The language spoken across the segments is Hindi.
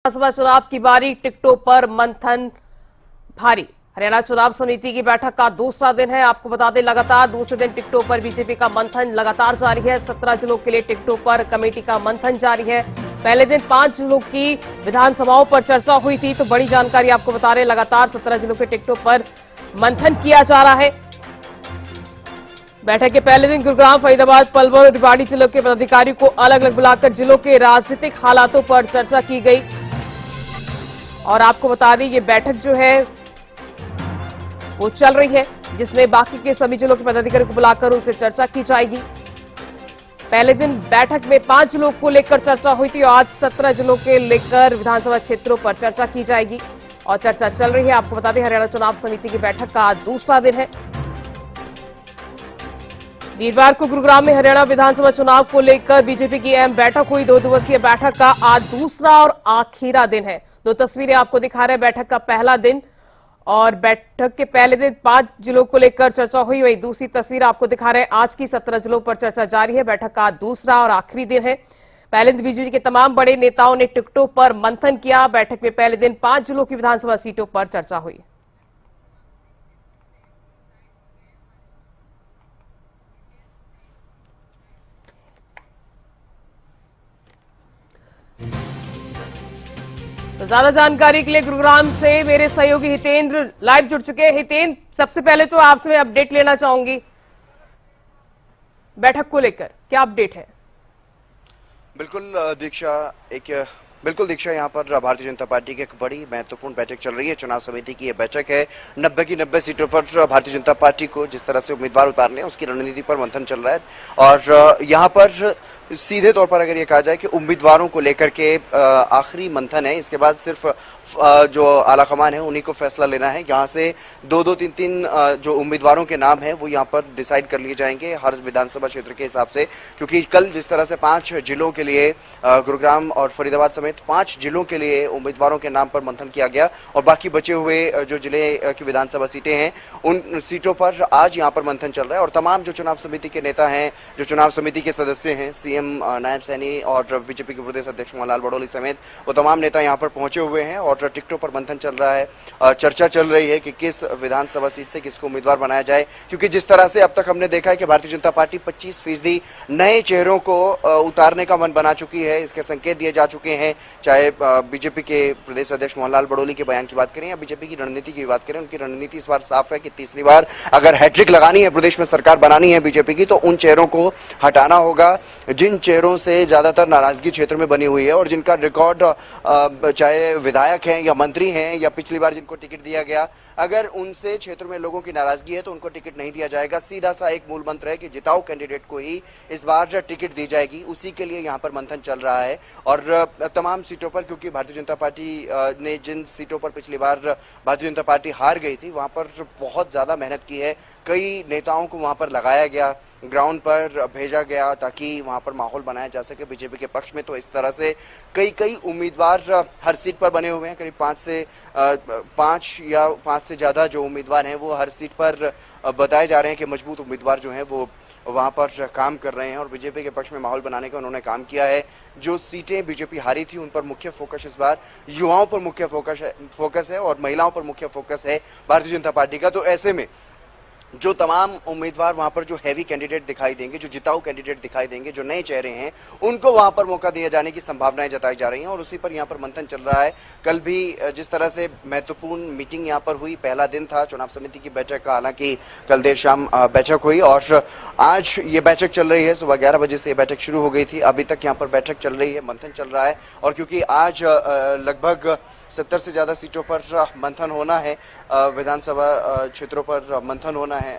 विधानसभा चुनाव की बारी, टिकटों पर मंथन भारी। हरियाणा चुनाव समिति की बैठक का दूसरा दिन है। आपको बता दें, लगातार दूसरे दिन टिकटों पर बीजेपी का मंथन लगातार जारी है। 17 जिलों के लिए टिकटों पर कमेटी का मंथन जारी है। पहले दिन 5 जिलों की विधानसभाओं पर चर्चा हुई थी, तो बड़ी जानकारी आपको बता रहे हैं। लगातार 17 जिलों के टिकटों पर मंथन किया जा रहा है। बैठक के पहले दिन गुरुग्राम, फरीदाबाद, पलवल और रेवाड़ी जिलों के पदाधिकारियों को अलग अलग बुलाकर जिलों के राजनीतिक हालातों पर चर्चा की गई। और आपको बता दें, ये बैठक जो है वो चल रही है, जिसमें बाकी के सभी जिलों के पदाधिकारियों को बुलाकर उनसे चर्चा की जाएगी। पहले दिन बैठक में 5 जिलों को लेकर चर्चा हुई थी और आज 17 जिलों के लेकर विधानसभा क्षेत्रों पर चर्चा की जाएगी और चर्चा चल रही है। आपको बता दें, हरियाणा चुनाव समिति की बैठक का आज दूसरा दिन है। वीरवार को गुरुग्राम में हरियाणा विधानसभा चुनाव को लेकर बीजेपी की अहम बैठक हुई। 2 दिवसीय बैठक का आज दूसरा और आखिरी दिन है। 2 तस्वीरें आपको दिखा रहे हैं। बैठक का पहला दिन और बैठक के पहले दिन 5 जिलों को लेकर चर्चा हुई। वही दूसरी तस्वीर आपको दिखा रहे हैं। आज की 17 जिलों पर चर्चा जारी है। बैठक का दूसरा और आखिरी दिन है। पहले दिन बीजेपी के तमाम बड़े नेताओं ने टिकटों पर मंथन किया। बैठक में पहले दिन 5 जिलों की विधानसभा सीटों पर चर्चा हुई। तो ज्यादा जानकारी के लिए गुरुग्राम से मेरे सहयोगी हितेंद्र लाइव जुड़ चुके हैं। हितेंद्र, सबसे पहले तो आपसे मैं अपडेट लेना चाहूंगी, बैठक को लेकर क्या अपडेट है? बिल्कुल दीक्षा, यहाँ पर भारतीय जनता पार्टी की एक बड़ी महत्वपूर्ण बैठक चल रही है। चुनाव समिति की यह बैठक है। 90 की 90 सीटों पर भारतीय जनता पार्टी को जिस तरह से उम्मीदवार उतारने हैं, उसकी रणनीति पर मंथन चल रहा है। और यहाँ पर सीधे तौर पर अगर ये कहा जाए कि उम्मीदवारों को लेकर के आखिरी मंथन है। इसके बाद सिर्फ जो आलाकमान है उन्हीं को फैसला लेना है। यहाँ से 2-2, 3-3 जो उम्मीदवारों के नाम है वो यहाँ पर डिसाइड कर लिए जाएंगे हर विधानसभा क्षेत्र के हिसाब से, क्योंकि कल जिस तरह से 5 जिलों के लिए गुरुग्राम और फरीदाबाद समेत 5 जिलों के लिए उम्मीदवारों के नाम पर मंथन किया गया और बाकी बचे हुए जो जिले की विधानसभा सीटें हैं उन सीटों पर आज यहाँ पर मंथन चल रहा है। और तमाम जो चुनाव समिति के नेता हैं, जो चुनाव समिति के सदस्य हैं, सीएम नायब सैनी और बीजेपी के प्रदेश अध्यक्ष मोहनलाल बड़ोली समेत वो तमाम नेता यहाँ पर पहुंचे हुए हैं और टिकटों पर मंथन चल रहा है। चर्चा चल रही है कि किस विधानसभा सीट से किसको उम्मीदवार बनाया जाए, क्योंकि जिस तरह से अब तक हमने देखा है कि भारतीय जनता पार्टी 25% नए चेहरों को उतारने का मन बना चुकी है। इसके संकेत दिए जा चुके हैं, चाहे बीजेपी के प्रदेश अध्यक्ष मोहनलाल बड़ोली के बयान की बात करें या बीजेपी की रणनीति की बात करें। उनकी रणनीति इस बार साफ है कि तीसरी बार अगर हैट्रिक लगानी है, प्रदेश में सरकार बनानी है बीजेपी की, तो उन चेहरों को हटाना होगा जिन चेहरों से ज्यादातर नाराजगी क्षेत्र में बनी हुई है और जिनका रिकॉर्ड चाहे विधायक हैं या मंत्री हैं या पिछली बार जिनको टिकट दिया गया, अगर उनसे क्षेत्र में लोगों की नाराजगी है तो उनको टिकट नहीं दिया जाएगा। सीधा सा एक मूल मंत्र है कि जिताऊ कैंडिडेट को ही इस बार टिकट दी जाएगी। उसी के लिए यहाँ पर मंथन चल रहा है और तमाम सीटों पर, क्योंकि भारतीय जनता पार्टी ने जिन सीटों पर पिछली बार भारतीय जनता पार्टी हार गई थी वहां पर बहुत ज्यादा मेहनत की है। कई नेताओं को वहां पर लगाया गया, ग्राउंड पर भेजा गया ताकि वहां पर माहौल बनाया जा सके बीजेपी के पक्ष में। तो इस तरह से कई उम्मीदवार हर सीट पर बने हुए हैं। करीब 5 से ज्यादा जो उम्मीदवार हैं वो हर सीट पर बताए जा रहे हैं कि मजबूत उम्मीदवार जो हैं वो वहां पर काम कर रहे हैं और बीजेपी के पक्ष में माहौल बनाने का उन्होंने काम किया है। जो सीटें बीजेपी हारी थी उन पर मुख्य फोकस इस बार युवाओं पर मुख्य फोकस है और महिलाओं पर मुख्य फोकस है भारतीय जनता पार्टी का। तो ऐसे में जो तमाम उम्मीदवार वहां पर जो हैवी कैंडिडेट दिखाई देंगे, जो जिताऊ कैंडिडेट दिखाई देंगे, जो नए चेहरे हैं, उनको वहां पर मौका दिए जाने की संभावनाएं जताई जा रही हैं और उसी पर यहां पर मंथन चल रहा है। कल भी जिस तरह से महत्वपूर्ण मीटिंग यहां पर हुई, पहला दिन था चुनाव समिति की बैठक का, हालांकि कल देर शाम बैठक हुई और आज ये बैठक चल रही है। सुबह 11 बजे से ये बैठक शुरू हो गई थी, अभी तक यहाँ पर बैठक चल रही है, मंथन चल रहा है। और क्योंकि आज लगभग 70 से ज्यादा सीटों पर मंथन होना है, विधानसभा क्षेत्रों पर मंथन होना है।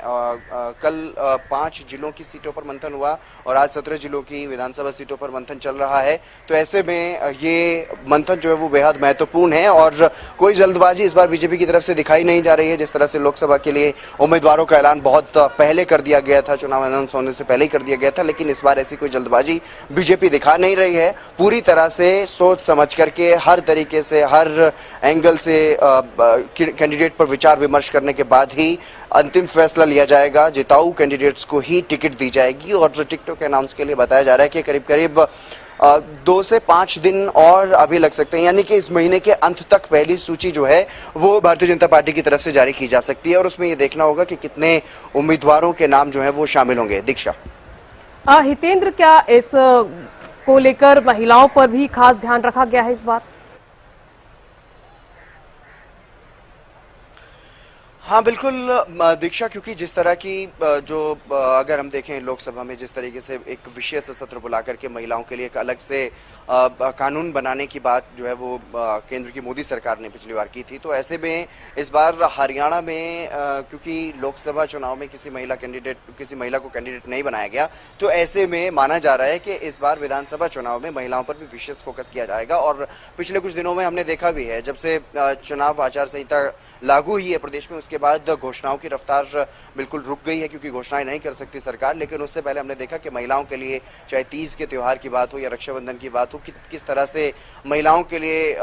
कल 5 जिलों की सीटों पर मंथन हुआ और आज 17 जिलों की विधानसभा सीटों पर मंथन चल रहा है। तो ऐसे में ये मंथन जो है वो बेहद महत्वपूर्ण है और कोई जल्दबाजी इस बार बीजेपी की तरफ से दिखाई नहीं जा रही है। जिस तरह से लोकसभा के लिए उम्मीदवारों का ऐलान बहुत पहले कर दिया गया था, चुनाव अनाउंस होने से पहले ही कर दिया गया था, लेकिन इस बार ऐसी कोई जल्दबाजी बीजेपी दिखा नहीं रही है। पूरी तरह से सोच समझ करके हर तरीके से, हर एंगल से कैंडिडेट पर विचार विमर्श करने के बाद ही अंतिम फैसला लिया जाएगा। जिताऊ कैंडिडेट्स को ही टिकट दी जाएगी और टिकटों के अनाउंस के लिए बताया जा रहा है कि करीब करीब 2 से 5 दिन और अभी लग सकते हैं, यानी कि इस महीने के अंत तक पहली सूची जो है वो भारतीय जनता पार्टी की तरफ से जारी की जा सकती है और उसमें ये देखना होगा कि कितने उम्मीदवारों के नाम जो है वो शामिल होंगे। दीक्षा। हितेंद्र, क्या इस को लेकर महिलाओं पर भी खास ध्यान रखा गया है इस बार? हाँ बिल्कुल दीक्षा, क्योंकि जिस तरह की जो अगर हम देखें लोकसभा में जिस तरीके से एक विशेष सत्र बुला करके महिलाओं के लिए एक अलग से कानून बनाने की बात जो है वो केंद्र की मोदी सरकार ने पिछली बार की थी, तो ऐसे में इस बार हरियाणा में क्योंकि लोकसभा चुनाव में किसी महिला को कैंडिडेट नहीं बनाया गया, तो ऐसे में माना जा रहा है कि इस बार विधानसभा चुनाव में महिलाओं पर भी विशेष फोकस किया जाएगा। और पिछले कुछ दिनों में हमने देखा भी है, जब से चुनाव आचार संहिता लागू हुई है प्रदेश में, उसके बाद घोषणाओं की रफ्तार बिल्कुल रुक गई है क्योंकि घोषणाएं नहीं कर सकती सरकार। लेकिन उससे पहले हमने देखा कि महिलाओं के लिए चाहे तीज के त्योहार की बात हो या रक्षाबंधन की बात हो, किस तरह से महिलाओं के लिए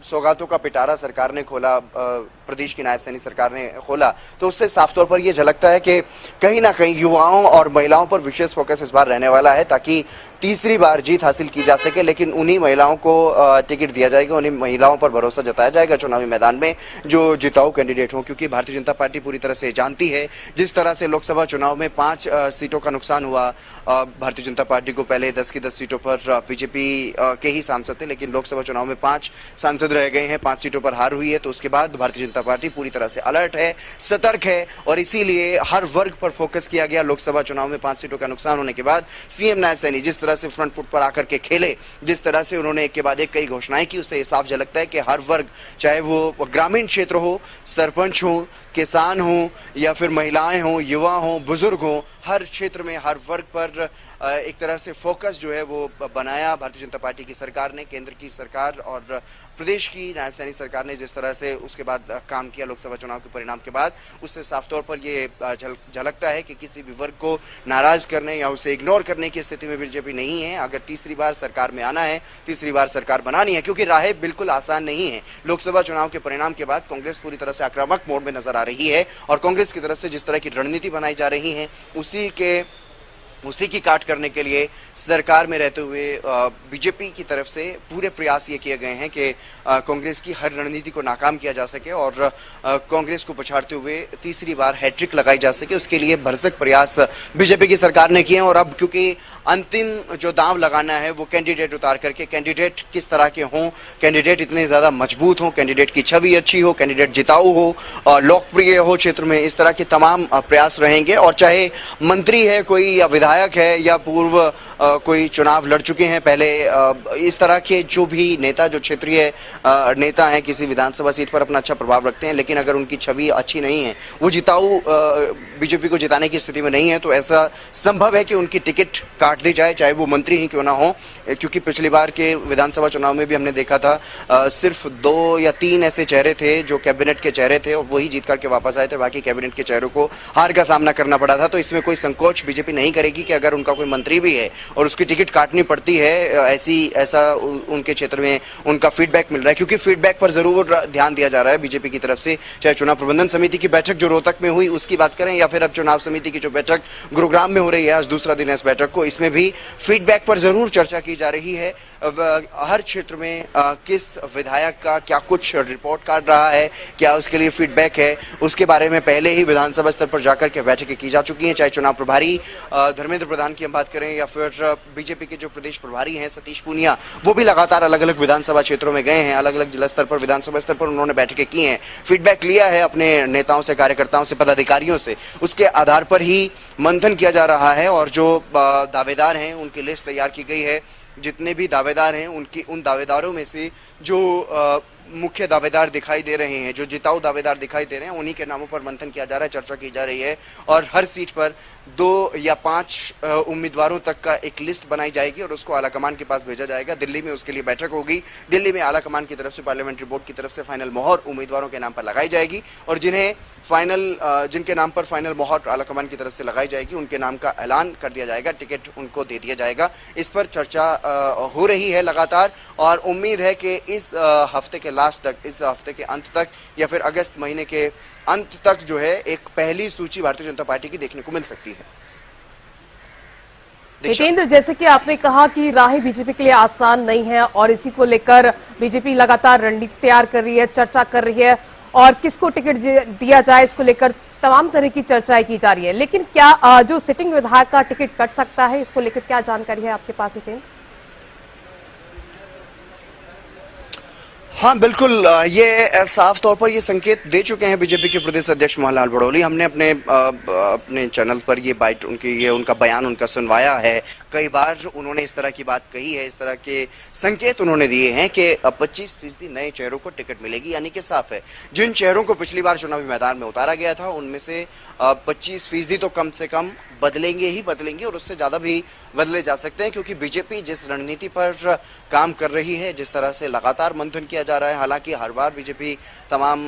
सौगातों का पिटारा सरकार ने खोला, प्रदेश की नायब सैनी सरकार ने खोला। तो उससे साफ तौर पर यह झलकता है कि कहीं ना कहीं युवाओं और महिलाओं पर विशेष फोकस इस बार रहने वाला है ताकि तीसरी बार जीत हासिल की जा सके। लेकिन उन्हीं महिलाओं को टिकट दिया जाएगा, उन्हीं महिलाओं पर भरोसा जताया जाएगा चुनावी मैदान में जो जिताऊ कैंडिडेट हों, क्योंकि भारतीय जनता पार्टी पूरी तरह से जानती है जिस तरह से लोकसभा चुनाव में 5 सीटों का नुकसान हुआ भारतीय जनता पार्टी को। पहले 10 की 10 सीटों पर बीजेपी के ही सांसद थे, लेकिन लोकसभा चुनाव में 5 सांसद रह गए हैं, 5 सीटों पर हार हुई है। तो उसके बाद भारतीय जनता पार्टी पूरी तरह से अलर्ट है, सतर्क है और इसीलिए हर वर्ग पर फोकस किया गया। लोकसभा चुनाव में 5 सीटों का नुकसान होने के बाद सीएम नायब सैनी जिस तरह से फ्रंट फुट पर आकर के खेले, जिस तरह से उन्होंने एक के बाद एक कई घोषणाएं की, उससे साफ झलकता है कि हर वर्ग, चाहे वो ग्रामीण क्षेत्र हो, सरपंच हो, किसान हो या फिर महिलाएं हो, युवा हो, बुजुर्ग हो, हर क्षेत्र में हर वर्ग पर एक तरह से फोकस जो है वो बनाया भारतीय जनता पार्टी की सरकार ने। केंद्र की सरकार और प्रदेश की नायब सैनी सरकार ने जिस तरह से उसके बाद काम किया लोकसभा चुनाव के परिणाम के बाद, उससे साफ तौर पर ये झलकता है कि किसी भी वर्ग को नाराज करने या उसे इग्नोर करने की स्थिति में बीजेपी नहीं है। अगर तीसरी बार सरकार में आना है, तीसरी बार सरकार बनानी है, क्योंकि राहें बिल्कुल आसान नहीं है। लोकसभा चुनाव के परिणाम के बाद कांग्रेस पूरी तरह से आक्रामक मोड में नजर आ रही है और कांग्रेस की तरफ से जिस तरह की रणनीति बनाई जा रही है उसी की काट करने के लिए सरकार में रहते हुए बीजेपी की तरफ से पूरे प्रयास ये किए गए हैं कि कांग्रेस की हर रणनीति को नाकाम किया जा सके और कांग्रेस को पछाड़ते हुए तीसरी बार हैट्रिक लगाई जा सके। उसके लिए भरसक प्रयास बीजेपी की सरकार ने किए हैं और अब क्योंकि अंतिम जो दांव लगाना है वो कैंडिडेट उतार करके, कैंडिडेट किस तरह के हों, कैंडिडेट इतने ज्यादा मजबूत हों, कैंडिडेट की छवि अच्छी हो, कैंडिडेट जिताऊ हो, लोकप्रिय हो क्षेत्र में, इस तरह के तमाम प्रयास रहेंगे। और चाहे मंत्री है कोई या विधायक है या पूर्व कोई चुनाव लड़ चुके हैं पहले, इस तरह के जो भी नेता, जो क्षेत्रीय नेता हैं, किसी विधानसभा सीट पर अपना अच्छा प्रभाव रखते हैं, लेकिन अगर उनकी छवि अच्छी नहीं है, वो जिताऊ बीजेपी को जिताने की स्थिति में नहीं है, तो ऐसा संभव है कि उनकी टिकट काट दी जाए, चाहे वो मंत्री ही क्यों ना हो। क्योंकि पिछली बार के विधानसभा चुनाव में भी हमने देखा था सिर्फ 2 या 3 ऐसे चेहरे थे जो कैबिनेट के चेहरे थे और वही जीत करके वापस आए थे, बाकी कैबिनेट के चेहरों को हार का सामना करना पड़ा था। तो इसमें कोई संकोच बीजेपी नहीं करेगी कि अगर उनका कोई मंत्री भी है और उसकी टिकट काटनी पड़ती है, ऐसा उनके क्षेत्र में उनका फीडबैक मिल रहा है, क्योंकि फीडबैक पर जरूर ध्यान दिया जा रहा है बीजेपी की तरफ से। चाहे चुनाव प्रबंधन समिति की बैठक जो रोहतक में हुई उसकी बात करें या फिर अब चुनाव समिति की जो बैठक गुरुग्राम में हो रही है, आज दूसरा दिन है इस बैठक को, इसमें भी फीडबैक पर जरूर चर्चा की जा रही है। हर क्षेत्र में किस विधायक का क्या कुछ रिपोर्ट कार्ड रहा है, क्या उसके लिए फीडबैक है, उसके बारे में पहले ही विधानसभा स्तर पर जाकर के बैठकें की जा चुकी हैं। चाहे चुनाव प्रभारी धर्मेंद्र प्रधान की हम बात करें या फिर बीजेपी के जो प्रदेश प्रभारी हैं सतीश पूनिया, वो भी लगातार अलग अलग विधानसभा क्षेत्रों में गए हैं, अलग अलग जिला स्तर पर, विधानसभा स्तर पर उन्होंने बैठकें की हैं, फीडबैक लिया है अपने नेताओं से, कार्यकर्ताओं से, पदाधिकारियों से। उसके आधार पर ही मंथन किया जा रहा है और जो दावेदार हैं उनकी लिस्ट तैयार की गई है। जितने भी दावेदार हैं उन दावेदारों में से जो मुख्य दावेदार दिखाई दे रहे हैं, जो जिताऊ दावेदार दिखाई दे रहे हैं, उन्हीं के नामों पर मंथन किया जा रहा है, चर्चा की जा रही है और हर सीट पर 2 या 5 उम्मीदवारों तक का एक लिस्ट बनाई जाएगी और उसको आलाकमान के पास भेजा जाएगा। दिल्ली में उसके लिए बैठक होगी, दिल्ली में आलाकमान की तरफ से, पार्लियामेंट्री बोर्ड की तरफ से फाइनल मोहर उम्मीदवारों के नाम पर लगाई जाएगी और जिनके नाम पर फाइनल मोहर आलाकमान की तरफ से लगाई जाएगी उनके नाम का ऐलान कर दिया जाएगा, टिकट उनको दे दिया जाएगा। इस पर चर्चा हो रही है लगातार और उम्मीद है कि इस हफ्ते के लास्ट तक, इस हफ्ते के अंत तक या फिर अगस्त महीने के अंत तक जो है एक पहली सूची भारतीय जनता पार्टी की देखने को मिल सकती है। हितेंद्र, जैसे कि आपने कहा कि राहें बीजेपी के लिए आसान नहीं है और इसी को लेकर बीजेपी लगातार रणनीति तैयार कर रही है, चर्चा कर रही है और किसको टिकट दिया जाए इसको लेकर तमाम तरह की चर्चाएं की जा रही है। लेकिन क्या जो सिटिंग विधायक का टिकट कट सकता है, इसको लेकर क्या जानकारी है आपके पास हितेंद्र? हाँ बिल्कुल, ये साफ तौर पर ये संकेत दे चुके हैं बीजेपी के प्रदेश अध्यक्ष मोहनलाल बड़ौली। हमने अपने चैनल पर ये बाइट उनका बयान उनका सुनवाया है। कई बार उन्होंने इस तरह की बात कही है, इस तरह के संकेत उन्होंने दिए हैं कि 25% नए चेहरों को टिकट मिलेगी। यानी कि साफ है, जिन चेहरों को पिछली बार चुनावी मैदान में उतारा गया था उनमें से 25% तो कम से कम बदलेंगे और उससे ज्यादा भी बदले जा सकते हैं, क्योंकि बीजेपी जिस रणनीति पर काम कर रही है, जिस तरह से लगातार मंथन किया जा रहा है। हालांकि हर बार बीजेपी तमाम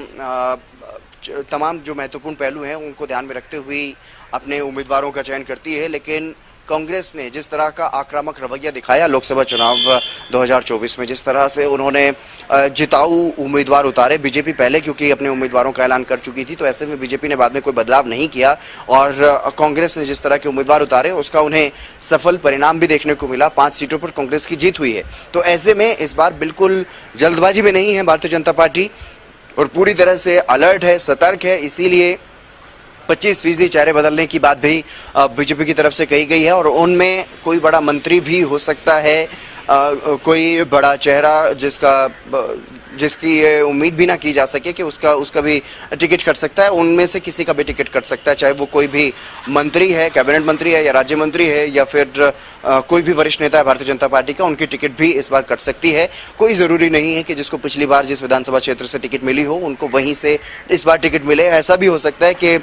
जो महत्वपूर्ण पहलू हैं उनको ध्यान में रखते हुए अपने उम्मीदवारों का चयन करती है, लेकिन कांग्रेस ने जिस तरह का आक्रामक रवैया दिखाया लोकसभा चुनाव 2024 में, जिस तरह से उन्होंने जिताऊ उम्मीदवार उतारे, बीजेपी पहले क्योंकि अपने उम्मीदवारों का ऐलान कर चुकी थी, तो ऐसे में बीजेपी ने बाद में कोई बदलाव नहीं किया और कांग्रेस ने जिस तरह के उम्मीदवार उतारे उसका उन्हें सफल परिणाम भी देखने को मिला। 5 सीटों पर कांग्रेस की जीत हुई है। तो ऐसे में इस बार बिल्कुल जल्दबाजी में नहीं है भारतीय जनता पार्टी और पूरी तरह से अलर्ट है, सतर्क है। इसीलिए 25% चेहरे बदलने की बात भी बीजेपी की तरफ से कही गई है और उनमें कोई बड़ा मंत्री भी हो सकता है, कोई बड़ा चेहरा जिसकी ये उम्मीद भी ना की जा सके कि उसका भी टिकट कट सकता है, उनमें से किसी का भी टिकट कट सकता है, चाहे वो कोई भी मंत्री है, कैबिनेट मंत्री है या राज्य मंत्री है या फिर कोई भी वरिष्ठ नेता है भारतीय जनता पार्टी का, उनकी टिकट भी इस बार कट सकती है। कोई जरूरी नहीं है कि जिसको पिछली बार जिस विधानसभा क्षेत्र से टिकट मिली हो उनको वहीं से इस बार टिकट मिले। ऐसा भी हो सकता है कि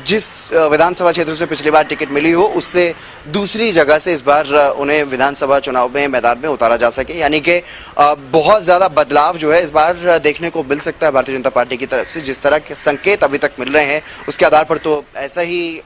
जिस विधानसभा क्षेत्र से पिछली बार टिकट मिली हो उससे दूसरी जगह से इस बार उन्हें विधानसभा चुनाव में मैदान में उतारा जा सके। यानी कि बहुत ज्यादा बदलाव जो है इस बार देखने को मिल सकता है भारतीय जनता पार्टी की तरफ से। जिस तरह के संकेत अभी तक मिल रहे हैं उसके आधार पर तो ऐसा ही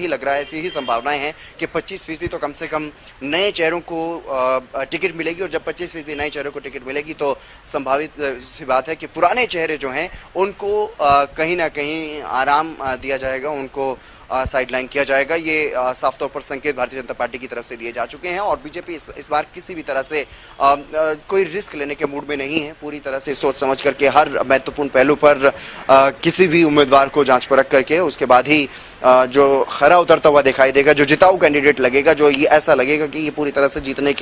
लग रहा है, ऐसी ही संभावनाएं हैं कि 25% तो कम से कम नए चेहरों को टिकट मिलेगी और जब 25% नए चेहरों को टिकट मिलेगी तो संभावित सी बात है कि पुराने चेहरे जो हैं उनको कहीं ना कहीं आराम दिया जाएगा, उनको साइडलाइन किया जाएगा। ये साफ तौर पर संकेत भारतीय जनता पार्टी की तरफ से दिए जा चुके हैं और बीजेपी इस बार किसी भी तरह से कोई रिस्क लेने के मूड में नहीं है। पूरी तरह से सोच समझ करके हर महत्वपूर्ण पहलू पर किसी भी उम्मीदवार को जांच परख करके उसके बाद ही जो खरा उतरता हुआ दिखाई देगा, जो जिताऊ कैंडिडेट लगेगा, जो ये ऐसा लगेगा कि ये पूरी तरह से जीतने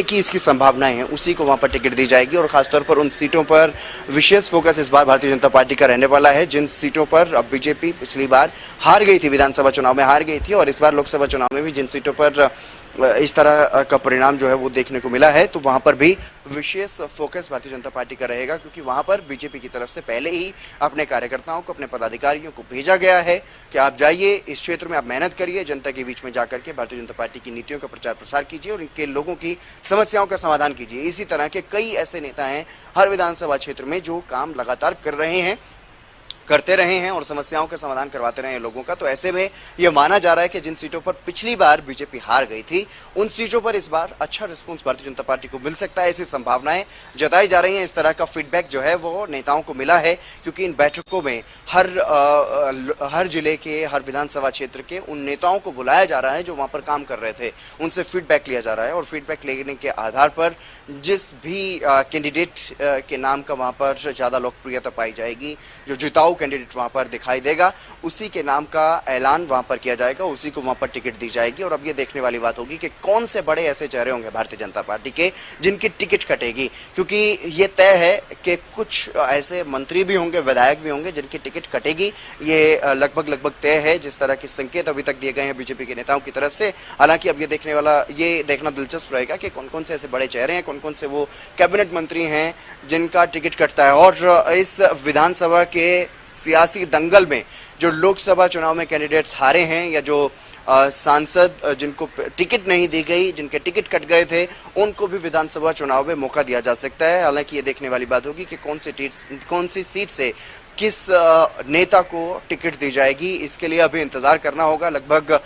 की इसकी संभावनाएं हैं, उसी को वहां पर टिकट दी जाएगी। और खासतौर पर उन सीटों पर विशेष फोकस इस बार भारतीय जनता पार्टी का रहने वाला है जिन सीटों पर अब बीजेपी पिछली बार हार गई थी, विधानसभा चुनाव में हार गई थी और इस बार लोकसभा चुनाव में भी जिन सीटों पर इस तरह का परिणाम जो है वो देखने को मिला है, तो वहां पर भी विशेष फोकस भारतीय जनता पार्टी का रहेगा, क्योंकि वहां पर बीजेपी की तरफ से पहले ही अपने कार्यकर्ताओं को, अपने पदाधिकारियों को भेजा गया है कि आप जाइए इस क्षेत्र में, आप मेहनत करिए, जनता के बीच में जाकर के भारतीय जनता पार्टी की नीतियों का प्रचार प्रसार कीजिए और इनके लोगों की समस्याओं का समाधान कीजिए। इसी तरह के कई ऐसे नेता हैं हर विधानसभा क्षेत्र में जो काम लगातार करते रहे हैं और समस्याओं का समाधान करवाते रहे हैं लोगों का। तो ऐसे में यह माना जा रहा है कि जिन सीटों पर पिछली बार बीजेपी हार गई थी उन सीटों पर इस बार अच्छा रिस्पांस भारतीय जनता पार्टी को मिल सकता है, ऐसी संभावनाएं जताई जा रही हैं। इस तरह का फीडबैक जो है वो नेताओं को मिला है, क्योंकि इन बैठकों में हर जिले के, हर विधानसभा क्षेत्र के उन नेताओं को बुलाया जा रहा है जो वहां पर काम कर रहे थे, उनसे फीडबैक लिया जा रहा है और फीडबैक लेने के आधार पर जिस भी कैंडिडेट के नाम का वहां पर ज्यादा लोकप्रियता पाई जाएगी, जो जिताऊ कैंडिडेट वहां पर दिखाई देगा, उसी के नाम का ऐलान वहां पर किया जाएगा, उसी को वहां पर टिकट दी जाएगी। और अब ये देखने वाली बात होगी कि कौन से बड़े ऐसे चेहरे होंगे भारतीय जनता पार्टी के जिनकी टिकट कटेगी, क्योंकि ये तय है कि कुछ ऐसे मंत्री भी होंगे, विधायक भी होंगे जिनकी टिकट कटेगी। ये लगभग तय है, जिस तरह के संकेत अभी तक दिए गए हैं बीजेपी के नेताओं की तरफ से। हालांकि अब ये देखना दिलचस्प रहेगा कि कौन कौन से ऐसे बड़े चेहरे हैं, कौन कौन से वो कैबिनेट मंत्री हैं जिनका टिकट कटता है। और इस विधानसभा के सियासी दंगल में जो लोकसभा चुनाव में कैंडिडेट्स हारे हैं या जो सांसद जिनको टिकट नहीं दी गई, जिनके टिकट कट गए थे, उनको भी विधानसभा चुनाव में मौका दिया जा सकता है। हालांकि ये देखने वाली बात होगी कि कौन सी सीट से किस नेता को टिकट दी जाएगी, इसके लिए अभी इंतजार करना होगा। लगभग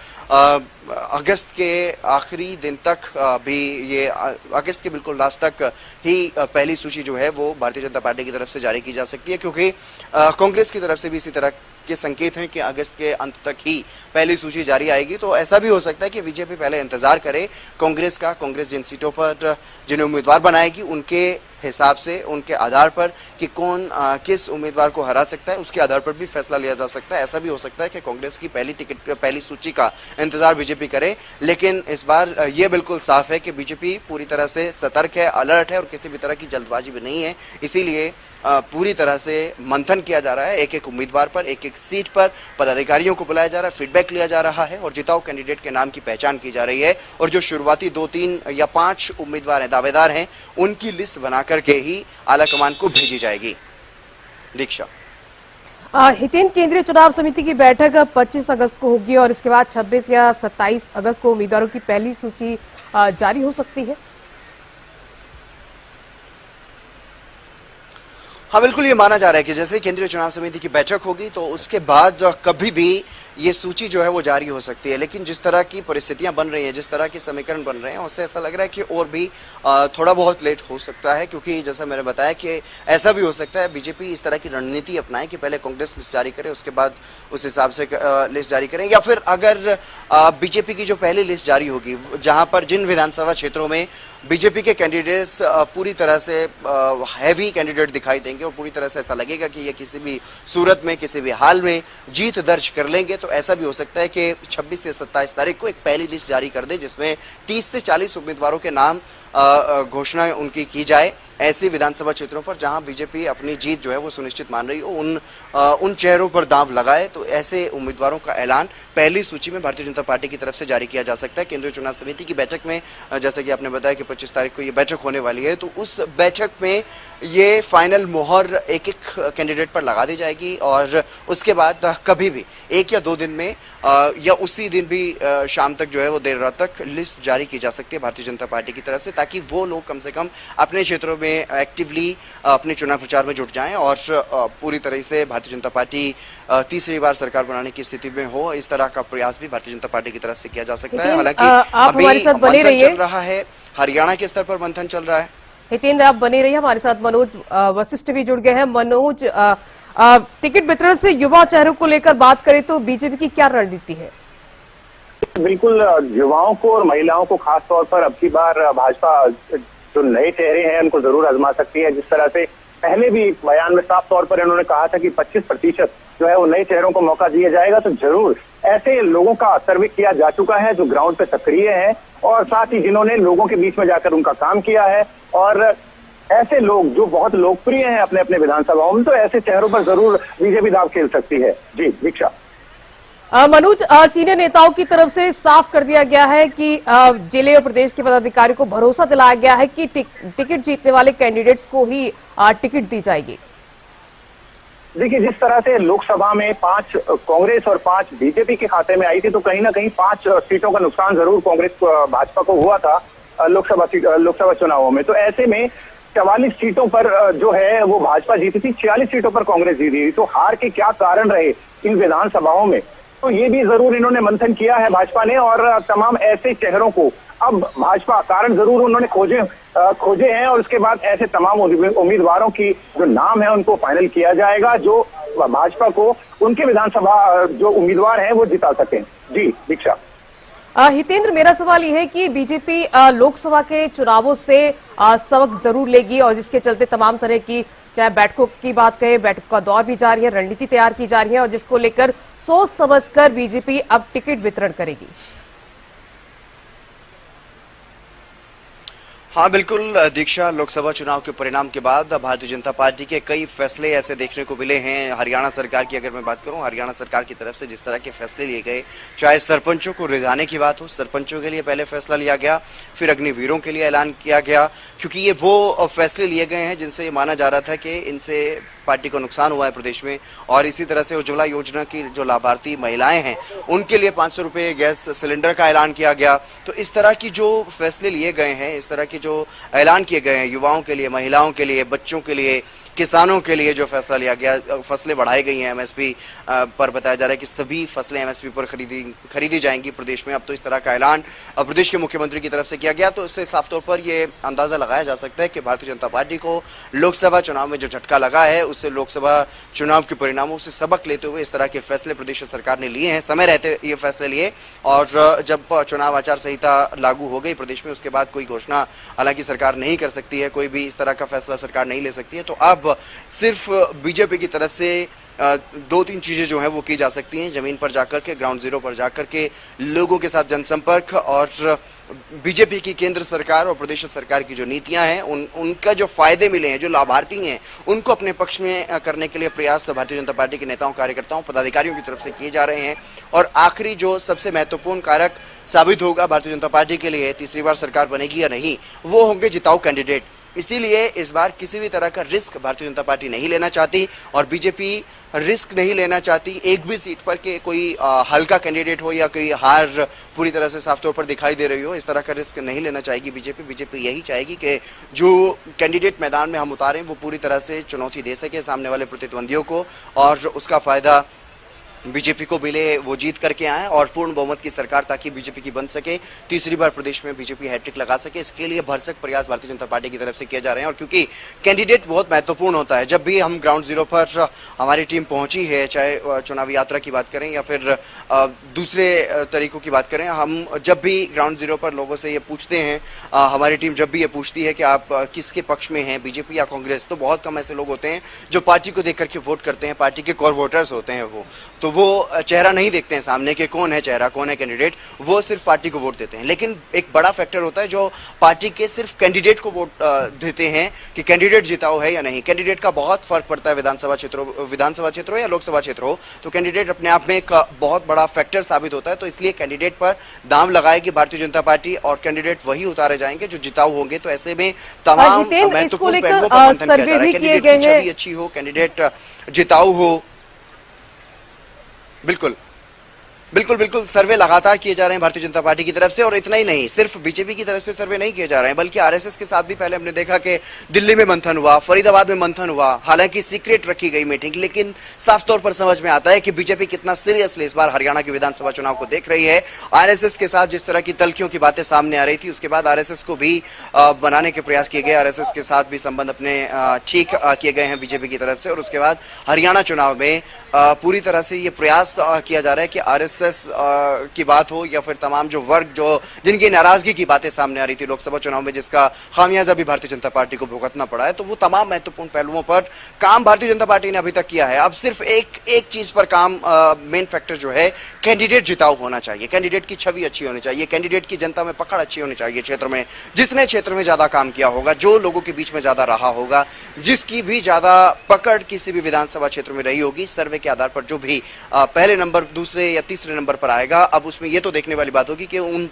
अगस्त के आखिरी दिन तक भी, ये अगस्त के बिल्कुल लास्ट तक ही पहली सूची जो है वो भारतीय जनता पार्टी की तरफ से जारी की जा सकती है, क्योंकि कांग्रेस की तरफ से भी इसी तरह के संकेत हैं कि अगस्त के अंत तक ही पहली सूची जारी आएगी। तो ऐसा भी हो सकता है कि बीजेपी पहले इंतजार करे कांग्रेस का, कांग्रेस जिन सीटों पर जिन्हें उम्मीदवार बनाएगी उनके हिसाब से, उनके आधार पर कि कौन किस उम्मीदवार को हरा सकता है, उसके आधार पर भी फैसला लिया जा सकता है। ऐसा भी हो सकता है कि कांग्रेस की पहली सूची का इंतजार बीजेपी करे, लेकिन इस बार यह बिल्कुल साफ है कि बीजेपी पूरी तरह से सतर्क है, अलर्ट है और किसी भी तरह की जल्दबाजी भी नहीं है। इसीलिए पूरी तरह से मंथन किया जा रहा है, एक एक उम्मीदवार पर, एक एक सीट पर पदाधिकारियों को बुलाया जा रहा है, फीडबैक लिया जा रहा है और जिताऊ कैंडिडेट के नाम की पहचान की जा रही है। और जो शुरुआती 2, 3 या 5 उम्मीदवार हैं, दावेदार हैं, उनकी लिस्ट बना करके ही आला कमान को भेजी जाएगी। दीक्षा हितेन, केंद्रीय चुनाव समिति की बैठक 25 अगस्त को होगी और इसके बाद 26 या 27 अगस्त को उम्मीदवारों की पहली सूची जारी हो सकती है। हाँ, बिल्कुल ये माना जा रहा है कि जैसे ही केंद्रीय चुनाव समिति की बैठक होगी तो उसके बाद कभी भी ये सूची जो है वो जारी हो सकती है। लेकिन जिस तरह की परिस्थितियां बन रही हैं, जिस तरह के समीकरण बन रहे हैं, उससे ऐसा लग रहा है कि और भी थोड़ा बहुत लेट हो सकता है, क्योंकि जैसा मैंने बताया कि ऐसा भी हो सकता है बीजेपी इस तरह की रणनीति अपनाए कि पहले कांग्रेस लिस्ट जारी करे, उसके बाद उस हिसाब से लिस्ट जारी करें, या फिर अगर बीजेपी की जो पहली लिस्ट जारी होगी जहां पर जिन विधानसभा क्षेत्रों में बीजेपी के कैंडिडेट्स पूरी तरह से हैवी कैंडिडेट दिखाई देंगे और पूरी तरह से ऐसा लगेगा कि ये किसी भी सूरत में, किसी भी हाल में जीत दर्ज कर लेंगे, तो ऐसा भी हो सकता है कि 26 से 27 तारीख को एक पहली लिस्ट जारी कर दे जिसमें 30 से 40 उम्मीदवारों के नाम घोषणा उनकी की जाए ऐसे विधानसभा क्षेत्रों पर जहां बीजेपी अपनी जीत जो है वो सुनिश्चित मान रही हो, उन चेहरों पर दांव लगाए। तो ऐसे उम्मीदवारों का ऐलान पहली सूची में भारतीय जनता पार्टी की तरफ से जारी किया जा सकता है। केंद्रीय चुनाव समिति की बैठक में, जैसे कि आपने बताया कि 25 तारीख को ये बैठक होने वाली है, तो उस बैठक में ये फाइनल मोहर एक एक कैंडिडेट पर लगा दी जाएगी और उसके बाद कभी भी 1 या 2 दिन में या उसी दिन भी शाम तक जो है वो देर रात तक लिस्ट जारी की जा सकती है भारतीय जनता पार्टी की तरफ से, ताकि वो लोग कम से कम अपने क्षेत्रों में एक्टिवली अपने चुनाव प्रचार में जुट जाएं और पूरी तरह से भारतीय जनता पार्टी तीसरी बार सरकार बनाने की स्थिति में हो। इस तरह का प्रयास भी भारतीय जनता पार्टी की तरफ से किया जा सकता है। हालांकि अभी मंथन चल रहा है, हरियाणा के स्तर पर मंथन चल रहा है। हितेंद्र, आप बने रहिए, हमारे साथ मनोज वशिष्ठ भी जुड़ गए हैं। मनोज, टिकट वितरण से युवा चेहरों को लेकर बात करें तो बीजेपी की क्या रणनीति है? बिल्कुल, युवाओं को और महिलाओं को खास तौर पर अब की बार भाजपा जो नए चेहरे हैं उनको जरूर आजमा सकती है। जिस तरह से पहले भी बयान में साफ तौर पर इन्होंने कहा था कि 25% जो है वो नए चेहरों को मौका दिया जाएगा, तो जरूर ऐसे लोगों का सर्वे किया जा चुका है जो ग्राउंड पे सक्रिय हैं और साथ ही जिन्होंने लोगों के बीच में जाकर उनका काम किया है, और ऐसे लोग जो बहुत लोकप्रिय हैं अपने अपने विधानसभाओं में, तो ऐसे चेहरों पर जरूर बीजेपी दाव खेल सकती है। जी दीक्षा। मनोज, सीनियर नेताओं की तरफ से साफ कर दिया गया है कि जिले और प्रदेश के पदाधिकारी को भरोसा दिलाया गया है कि टिकट जीतने वाले कैंडिडेट्स को ही टिकट दी जाएगी। देखिए, जिस तरह से लोकसभा में 5 कांग्रेस और 5 बीजेपी के खाते में आई थी, तो कहीं ना कहीं 5 सीटों का नुकसान जरूर कांग्रेस भाजपा को हुआ था लोकसभा चुनावों में। तो ऐसे में 44 सीटों पर जो है वो भाजपा जीती थी, 46 सीटों पर कांग्रेस जीती थी। तो हार के क्या कारण रहे इन विधानसभाओं में, तो ये भी जरूर इन्होंने मंथन किया है भाजपा ने, और तमाम ऐसे चेहरों को अब भाजपा कारण जरूर उन्होंने खोजे हैं और उसके बाद ऐसे तमाम उम्मीदवारों की जो नाम है उनको फाइनल किया जाएगा जो भाजपा को उनके विधानसभा जो उम्मीदवार हैं वो जिता सकें। जी दीक्षा। हितेंद्र, मेरा सवाल यह है कि बीजेपी लोकसभा के चुनावों से सबक जरूर लेगी और जिसके चलते तमाम तरह की, चाहे बैठकों की बात करें, बैठकों का दौर भी जारी है, रणनीति तैयार की जा रही है और जिसको लेकर सोच समझकर बीजेपी अब टिकट वितरण करेगी। हाँ बिल्कुल दीक्षा, लोकसभा चुनाव के परिणाम के बाद भारतीय जनता पार्टी के कई फैसले ऐसे देखने को मिले हैं। हरियाणा सरकार की अगर मैं बात करूं, हरियाणा सरकार की तरफ से जिस तरह के फैसले लिए गए, चाहे सरपंचों को रिझाने की बात हो, सरपंचों के लिए पहले फैसला लिया गया, फिर अग्निवीरों के लिए ऐलान किया गया, क्योंकि ये वो फैसले लिए गए हैं जिनसे ये माना जा रहा था कि इनसे पार्टी को नुकसान हुआ है प्रदेश में। और इसी तरह से उज्ज्वला योजना की जो लाभार्थी महिलाएं हैं उनके लिए 500 रुपये गैस सिलेंडर का ऐलान किया गया। तो इस तरह की जो फैसले लिए गए हैं, इस तरह के जो ऐलान किए गए हैं युवाओं के लिए, महिलाओं के लिए, बच्चों के लिए, किसानों के लिए जो फैसला लिया गया, फसलें बढ़ाई गई हैं एमएसपी पर, बताया जा रहा है कि सभी फसलें एमएसपी पर खरीदी जाएंगी प्रदेश में। अब तो इस तरह का ऐलान प्रदेश के मुख्यमंत्री की तरफ से किया गया, तो इससे साफ तौर पर यह अंदाजा लगाया जा सकता है कि भारतीय जनता पार्टी को लोकसभा चुनाव में जो झटका लगा है, उससे लोकसभा चुनाव के परिणामों से सबक लेते हुए इस तरह के फैसले प्रदेश सरकार ने लिए हैं, समय रहते ये फैसले लिए। और जब चुनाव आचार संहिता लागू हो गई प्रदेश में, उसके बाद कोई घोषणा हालांकि सरकार नहीं कर सकती है, कोई भी इस तरह का फैसला सरकार नहीं ले सकती है। तो अब सिर्फ बीजेपी की तरफ से दो तीन चीजें जो हैं वो की जा सकती हैं, जमीन पर जाकर के, ग्राउंड जीरो पर जाकर के लोगों के साथ जनसंपर्क, और बीजेपी की केंद्र सरकार और प्रदेश सरकार की जो नीतियां हैं उनका जो फायदे मिले हैं, जो लाभार्थी हैं, उनको अपने पक्ष में करने के लिए प्रयास भारतीय जनता पार्टी के नेताओं, कार्यकर्ताओं, पदाधिकारियों की तरफ से किए जा रहे हैं। और आखिरी जो सबसे महत्वपूर्ण कारक साबित होगा भारतीय जनता पार्टी के लिए तीसरी बार सरकार बनेगी या नहीं, वो होंगे जिताऊ कैंडिडेट। इसीलिए इस बार किसी भी तरह का रिस्क भारतीय जनता पार्टी नहीं लेना चाहती, और बीजेपी रिस्क नहीं लेना चाहती एक भी सीट पर कि कोई हल्का कैंडिडेट हो या कोई हार पूरी तरह से साफ तौर पर दिखाई दे रही हो, इस तरह का रिस्क नहीं लेना चाहेगी बीजेपी यही चाहेगी कि जो कैंडिडेट मैदान में हम उतारें वो पूरी तरह से चुनौती दे सके सामने वाले प्रतिद्वंदियों को, और उसका फायदा बीजेपी को मिले, वो जीत करके आए और पूर्ण बहुमत की सरकार ताकि बीजेपी की बन सके, तीसरी बार प्रदेश में बीजेपी हैट्रिक लगा सके। इसके लिए भरसक प्रयास भारतीय जनता पार्टी की तरफ से किए जा रहे हैं। और क्योंकि कैंडिडेट बहुत महत्वपूर्ण होता है, जब भी हम ग्राउंड जीरो पर हमारी टीम पहुंची है, चाहे चुनावी यात्रा की बात करें या फिर दूसरे तरीकों की बात करें, हम जब भी ग्राउंड जीरो पर लोगों से ये पूछते हैं, हमारी टीम जब भी ये पूछती है कि आप किसके पक्ष में हैं, बीजेपी या कांग्रेस, तो बहुत कम ऐसे लोग होते हैं जो पार्टी को देख करके वोट करते हैं, पार्टी के कोर वोटर्स होते हैं वो, तो वो चेहरा नहीं देखते हैं सामने के कौन है चेहरा, कौन है कैंडिडेट, वो सिर्फ पार्टी को वोट देते हैं। लेकिन एक बड़ा फैक्टर होता है जो पार्टी के सिर्फ कैंडिडेट को वोट देते हैं कि कैंडिडेट जिताओ है या नहीं। कैंडिडेट का बहुत फर्क पड़ता है, विधानसभा क्षेत्र हो या लोकसभा क्षेत्र हो, तो कैंडिडेट अपने आप में एक बहुत बड़ा फैक्टर साबित होता है। तो इसलिए कैंडिडेट पर दांव लगाएगी भारतीय जनता पार्टी और कैंडिडेट वही उतारे जाएंगे जो जिताऊ होंगे। तो ऐसे में तमाम महत्वपूर्ण पहलुओं पर मंथन किया जा रहा है, कैंडिडेट की छवि अच्छी हो, कैंडिडेट जिताऊ हो। बिल्कुल सर्वे लगातार किए जा रहे हैं भारतीय जनता पार्टी की तरफ से, और इतना ही नहीं, सिर्फ बीजेपी की तरफ से सर्वे नहीं किए जा रहे हैं, बल्कि आरएसएस के साथ भी पहले हमने देखा कि दिल्ली में मंथन हुआ, फरीदाबाद में मंथन हुआ, हालांकि सीक्रेट रखी गई मीटिंग, लेकिन साफ तौर पर समझ में आता है कि बीजेपी कितना सीरियसली इस बार हरियाणा के विधानसभा चुनाव को देख रही है। आरएसएस के साथ जिस तरह की तल्खियों की बातें सामने आ रही थी, उसके बाद आरएसएस को भी बनाने के प्रयास किए गए, आरएसएस के साथ भी संबंध अपने ठीक किए गए हैं बीजेपी की तरफ से। और उसके बाद हरियाणा चुनाव में पूरी तरह से ये प्रयास किया जा रहा है कि आरएसएस की बात हो या फिर तमाम जो वर्ग जो जिनकी नाराजगी की बातें सामने आ रही थी लोकसभा चुनाव में, जिसका खामियाजा भी भारतीय जनता पार्टी को भुगतना पड़ा है, तो वो तमाम महत्वपूर्ण पहलुओं पर काम भारतीय जनता पार्टी ने अभी तक किया है। अब सिर्फ एक चीज पर काम, मेन फैक्टर जो है, कैंडिडेट जिताऊ होना चाहिए, कैंडिडेट की छवि अच्छी होनी चाहिए, कैंडिडेट की जनता में पकड़ अच्छी होनी चाहिए क्षेत्र में, जिसने क्षेत्र में ज्यादा काम किया होगा, जो लोगों के बीच में ज्यादा रहा होगा, जिसकी भी ज्यादा पकड़ किसी भी विधानसभा क्षेत्र में रही होगी, सर्वे के आधार पर जो भी पहले नंबर, दूसरे या तीसरे नंबर पर आएगा। अब उसमें यह तो देखने वाली बात होगी कि उन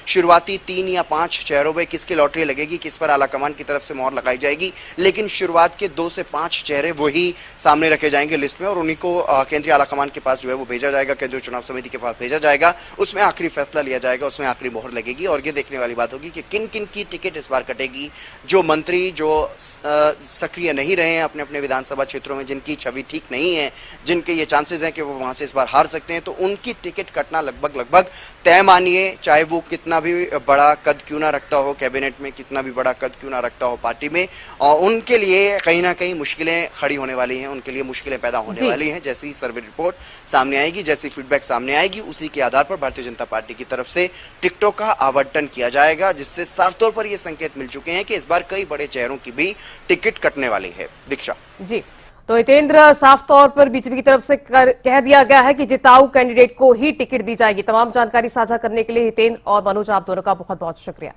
शुरुआती 3 या 5 चेहरों में किसकी लॉटरी लगेगी, किस पर आलाकमान की तरफ से मोहर लगाई जाएगी, लेकिन शुरुआत के 2 से 5 चेहरे वही सामने रखे जाएंगे लिस्ट में, और उन्हीं को केंद्रीय आलाकमान के पास जो है वो भेजा जाएगा, केंद्रीय चुनाव समिति के पास भेजा जाएगा, उसमें आखिरी फैसला लिया जाएगा, उसमें आखिरी मोहर लगेगी। और ये देखने वाली बात होगी कि किन किन की टिकट इस बार कटेगी। जो मंत्री जो सक्रिय नहीं रहे हैं अपने अपने विधानसभा क्षेत्रों में, जिनकी छवि ठीक नहीं है, जिनके ये चांसेस हैं कि वो वहां से इस बार हार सकते हैं, तो उनकी टिकट कटना लगभग तय मानिए, चाहे वो कितना भी बड़ा कद क्यों ना रखता हो, कैबिनेट में कितना भी बड़ा कद क्यों ना रखता हो पार्टी में, और उनके लिए कहीं ना कहीं मुश्किलें खड़ी होने वाली हैं, उनके लिए मुश्किलें पैदा होने वाली हैं। जैसी सर्वे रिपोर्ट सामने आएगी, जैसी फीडबैक सामने आएगी, उसी के आधार पर भारतीय जनता पार्टी की तरफ से टिकटों का आवंटन किया जाएगा, जिससे साफ तौर पर ये संकेत मिल चुके हैं कि इस बार कई बड़े चेहरों की भी टिकट कटने वाली है। दीक्षा जी, तो हितेंद्र, साफ तौर पर बीजेपी की तरफ से कह दिया गया है कि जिताऊ कैंडिडेट को ही टिकट दी जाएगी। तमाम जानकारी साझा करने के लिए हितेंद्र और मनोज, आप दोनों का बहुत बहुत शुक्रिया।